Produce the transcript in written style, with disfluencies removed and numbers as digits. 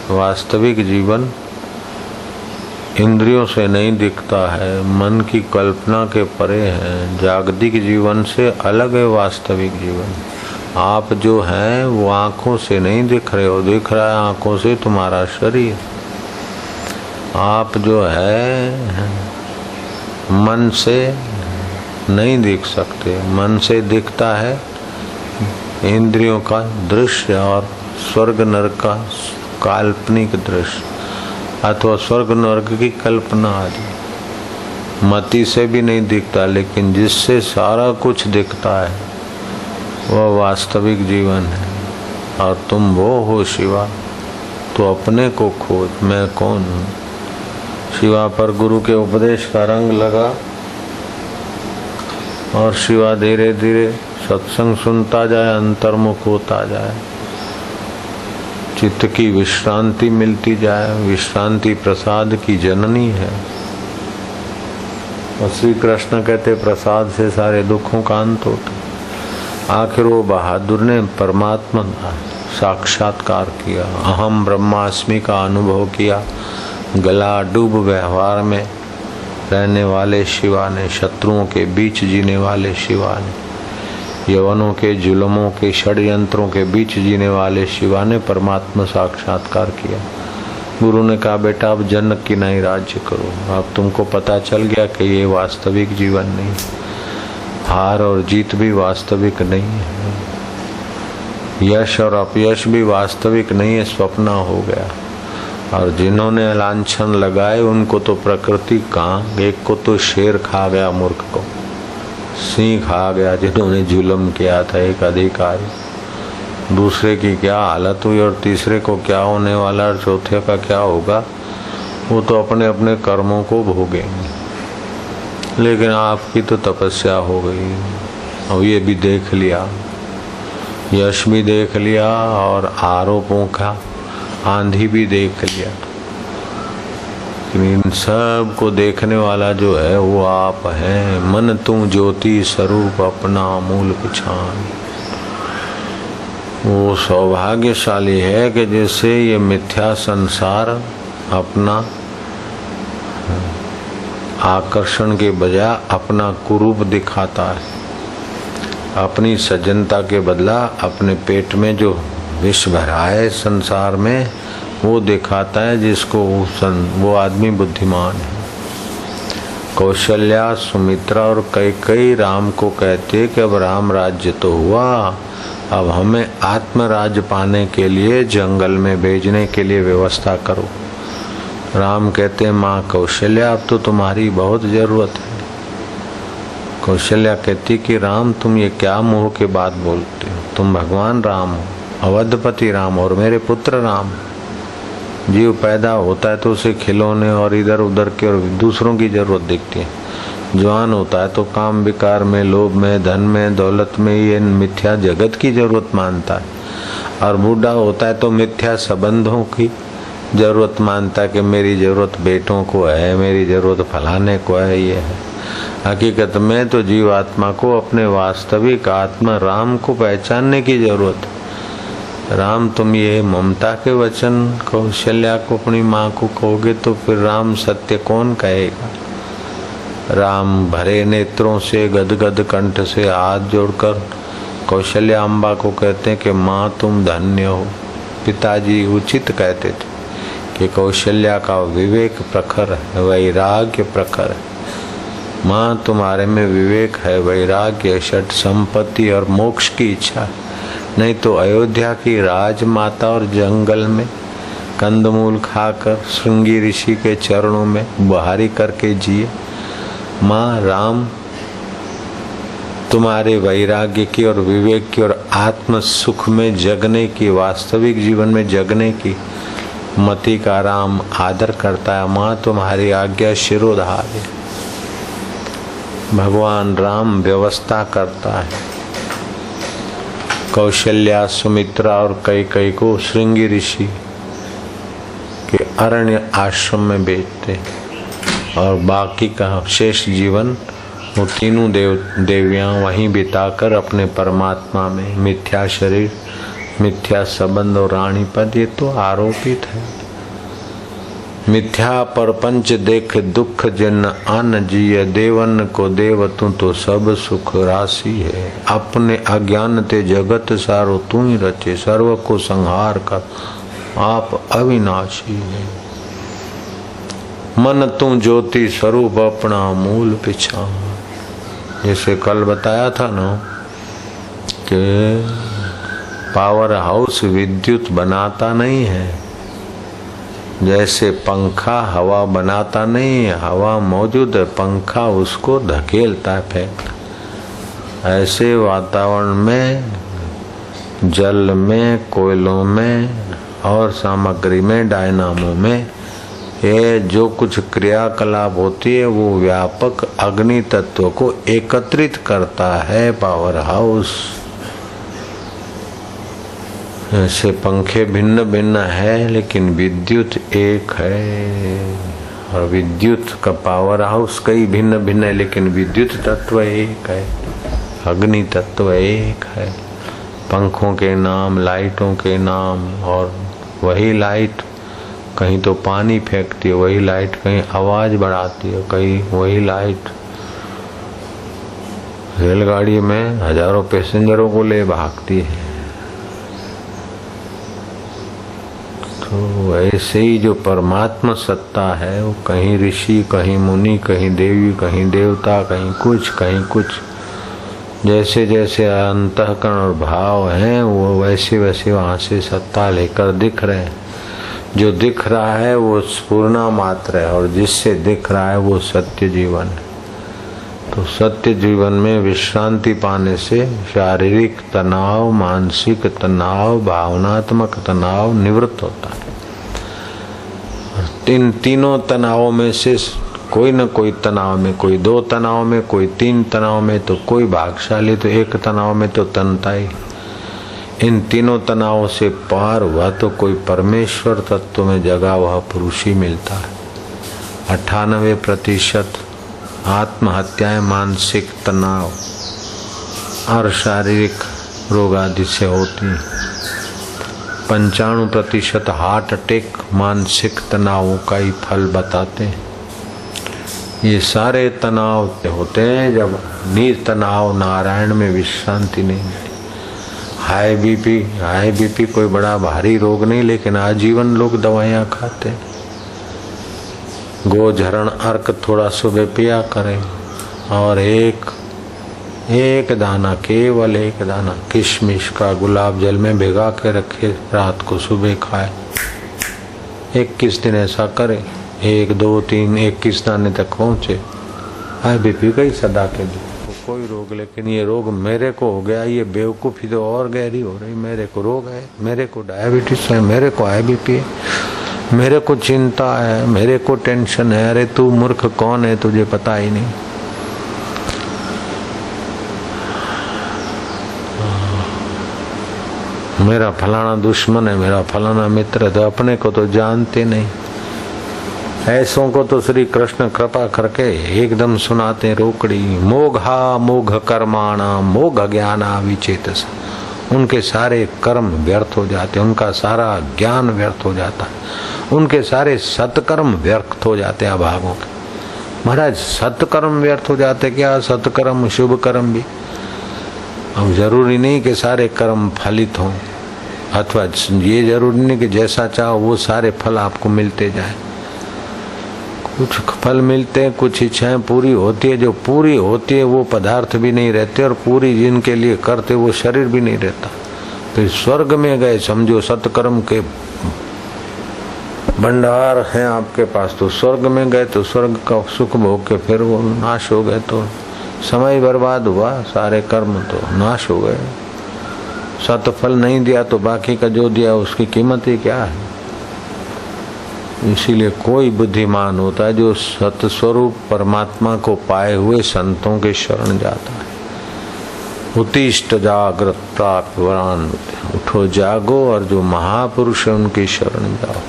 वास्तविक जीवन इंद्रियों से नहीं दिखता है, मन की कल्पना के परे है। जागतिक जीवन से अलग है वास्तविक जीवन। आप जो हैं वो आंखों से नहीं दिख रहे हो, दिख रहा है आंखों से तुम्हारा शरीर। आप जो है मन से नहीं दिख सकते, मन से दिखता है इंद्रियों का दृश्य और स्वर्ग नरक का काल्पनिक दृश्य अथवा स्वर्ग नरक की कल्पना आदि। मति से भी नहीं दिखता, लेकिन जिससे सारा कुछ दिखता है वह वास्तविक जीवन है। और तुम वो हो शिवा, तो अपने को खोज, मैं कौन हूँ। शिवा पर गुरु के उपदेश का रंग लगा और शिवा धीरे धीरे सत्संग सुनता जाए, अंतर्मुख होता जाए, चित्त की विश्रांति मिलती जाए। विश्रांति प्रसाद की जननी है। और श्री कृष्ण कहते प्रसाद से सारे दुखों का अंत होता। आखिर वो बहादुर ने परमात्मा साक्षात्कार किया, अहम ब्रह्मास्मि का अनुभव किया। गला डूब व्यवहार में रहने वाले शिवा ने, शत्रुओं के बीच जीने वाले शिवा ने, यवनों के जुल्मों के षड्यंत्रों के बीच जीने वाले शिवा ने परमात्मा साक्षात्कार किया। गुरु ने कहा बेटा अब जनक की नहीं राज्य करो। अब तुमको पता चल गया कि ये वास्तविक जीवन नहीं, हार और जीत भी वास्तविक नहीं है, यश और अपयश भी वास्तविक नहीं है, स्वप्न हो गया। और जिन्होंने लांछन लगाए उनको तो प्रकृति कहाँ, एक को तो शेर खा गया, मूर्ख को सिंह खा गया जिन्होंने जुल्म किया था एक अधिकारी। दूसरे की क्या हालत हुई और तीसरे को क्या होने वाला और चौथे का क्या होगा, वो तो अपने अपने कर्मों को भोगेंगे। लेकिन आपकी तो तपस्या हो गई और ये भी देख लिया, यश भी देख लिया और आरोपों का आंधी भी देख लिया। इन सब को देखने वाला जो है वो आप हैं। मन तू ज्योति स्वरूप अपना मूल पहचान। वो सौभाग्यशाली है कि जैसे ये मिथ्या संसार अपना आकर्षण के बजाय अपना कुरूप दिखाता है, अपनी सज्जनता के बदला अपने पेट में जो विष भरा है संसार में वो दिखाता है, जिसको वो आदमी बुद्धिमान है। कौशल्या, सुमित्रा और कैकेयी राम को कहते कि अब राम राज्य तो हुआ, अब हमें आत्मराज्य पाने के लिए जंगल में भेजने के लिए व्यवस्था करो। राम कहते माँ कौशल्या अब तो तुम्हारी बहुत जरूरत है। कौशल्या कहती कि राम तुम ये क्या मुंह के बात बोलते हो, तुम भगवान राम हो, अवधपति राम और मेरे पुत्र राम। जीव पैदा होता है तो उसे खिलौने और इधर उधर के और दूसरों की जरूरत दिखती है। जवान होता है तो काम विकार में, लोभ में, धन में, दौलत में, ये मिथ्या जगत की जरूरत मानता है। और बूढ़ा होता है तो मिथ्या संबंधों की जरूरत मानता है कि मेरी जरूरत बेटों को है, मेरी जरूरत फलाने को है। ये है हकीकत में तो जीवात्मा को अपने वास्तविक आत्मा राम को पहचानने की जरूरत है। राम तुम ये ममता के वचन कौशल्या को अपनी माँ को कहोगे तो फिर राम सत्य कौन कहेगा। राम भरे नेत्रों से गदगद कंठ से हाथ जोड़कर कौशल्या अम्बा को कहते हैं कि माँ तुम धन्य हो। पिताजी उचित कहते थे कि कौशल्या का विवेक प्रखर है, वैराग्य प्रखर है। माँ तुम्हारे में विवेक है, वैराग्य, षट संपत्ति और मोक्ष की इच्छा है। नहीं तो अयोध्या की राजमाता और जंगल में कंदमूल खाकर श्रृंगी ऋषि के चरणों में बुहारी करके जिए। माँ राम तुम्हारे वैराग्य की और विवेक की और आत्म सुख में जगने की, वास्तविक जीवन में जगने की मति का राम आदर करता है। माँ तुम्हारी आज्ञा शिरोधार्य है। भगवान राम व्यवस्था करता है। कौशल्या, सुमित्रा और कैकेयी को श्रृंगी ऋषि के अरण्य आश्रम में भेजते और बाकी का शेष जीवन वो तीनों देवियां वहीं बिताकर अपने परमात्मा में मिथ्या शरीर, मिथ्या संबंध और रानी पद, ये तो आरोपित है। मिथ्या परपंच देख दुख जिन अन जिय देवन को देव तू तो सब सुख राशि है। अपने अज्ञान ते जगत सारो तू ही रचे सर्व को संहार कर आप अविनाशी है। मन तू ज्योति स्वरूप अपना मूल पिछा। जैसे कल बताया था ना कि पावर हाउस विद्युत बनाता नहीं है, जैसे पंखा हवा बनाता नहीं है, हवा मौजूद है, पंखा उसको धकेलता है, फेंकता। ऐसे वातावरण में, जल में, कोयलों में और सामग्री में, डायनामो में ये जो कुछ क्रियाकलाप होती है वो व्यापक अग्नि तत्व को एकत्रित करता है पावर हाउस। ऐसे पंखे भिन्न भिन्न है लेकिन विद्युत एक है, और विद्युत का पावर हाउस कई भिन्न भिन्न है लेकिन विद्युत तत्व एक है, अग्नि तत्व एक है। पंखों के नाम, लाइटों के नाम, और वही लाइट कहीं तो पानी फेंकती है, वही लाइट कहीं आवाज बढ़ाती है, कहीं वही लाइट रेलगाड़ी में हजारों पैसेंजरों को ले भागती है। तो ऐसे ही जो परमात्मा सत्ता है वो कहीं ऋषि, कहीं मुनि, कहीं देवी, कहीं देवता, कहीं कुछ। जैसे जैसे अंतःकरण और भाव हैं वो वैसे वैसे वहां से सत्ता लेकर दिख रहे हैं। जो दिख रहा है वो स्फुरना मात्र है और जिससे दिख रहा है वो सत्य जीवन है। तो सत्य जीवन में विश्रांति पाने से शारीरिक तनाव, मानसिक तनाव, भावनात्मक तनाव निवृत्त होता है। इन तीनों तनावों में से कोई न कोई तनाव में, कोई 2 तनाव में, कोई 3 तनाव में, तो कोई भाग्यशाली तो 1 तनाव में तो तनता ही। इन तीनों तनावों से पार हुआ तो कोई परमेश्वर तत्व में जगा हुआ पुरुष ही मिलता है। 98% आत्महत्याएं मानसिक तनाव और शारीरिक रोग आदि से होती हैं। 95% हार्ट अटैक मानसिक तनावों का ही फल बताते हैं। ये सारे तनाव होते हैं जब नितनाव नारायण में विश्रांति नहीं मिलती। हाई बीपी कोई बड़ा भारी रोग नहीं, लेकिन आजीवन लोग दवाइयाँ खाते हैं। गोझरण अर्क थोड़ा सुबह पिया करें और एक दाना, केवल 1 दाना किशमिश का गुलाब जल में भिगा के रखे, रात को सुबह खाए। 21 दिन ऐसा करें, 1, 2, 3, 21 दाने तक पहुँचे। हाई बीपी का ही सदा के लिए कोई रोग, लेकिन ये रोग मेरे को हो गया, ये बेवकूफ़ी तो और गहरी हो रही। मेरे को रोग है, मेरे को डायबिटीज है, मेरे को हाई बीपी है, मेरे को चिंता है, मेरे को टेंशन है। अरे तू मूर्ख कौन है, तुझे पता ही नहीं। मेरा फलाना दुश्मन है, मेरा फलाना मित्र है, तो अपने को तो जानते नहीं। ऐसों को तो श्री कृष्ण कृपा करके एकदम सुनाते रोकड़ी। मोघा मोघ कर्माणा मोघ ज्ञाना विचेतस। उनके सारे कर्म व्यर्थ हो जाते, उनका सारा ज्ञान व्यर्थ हो जाता, उनके सारे सत्कर्म व्यर्थ हो जाते अभागों के। महाराज सत्कर्म व्यर्थ हो जाते क्या? सत्कर्म शुभ कर्म भी। अब जरूरी नहीं कि सारे कर्म फलित हों, अथवा ये जरूरी नहीं कि जैसा चाहो वो सारे फल आपको मिलते जाए। कुछ फल मिलते हैं, कुछ इच्छाएं पूरी होती है। जो पूरी होती है वो पदार्थ भी नहीं रहते, और पूरी जिनके लिए करते वो शरीर भी नहीं रहता। फिर स्वर्ग में गए समझो, सत्कर्म के भंडार हैं आपके पास, तो स्वर्ग में गए तो स्वर्ग का सुख भोग के फिर वो नाश हो गए तो समय बर्बाद हुआ, सारे कर्म तो नाश हो गए। सतफल नहीं दिया तो बाकी का जो दिया उसकी कीमत ही क्या है। इसीलिए कोई बुद्धिमान होता है जो सतस्वरूप परमात्मा को पाए हुए संतों के शरण जाता है। उत्तिष्ठ जागृत प्राप्त वरान, उठो जागो और जो महापुरुष है उनकी शरण जाओ।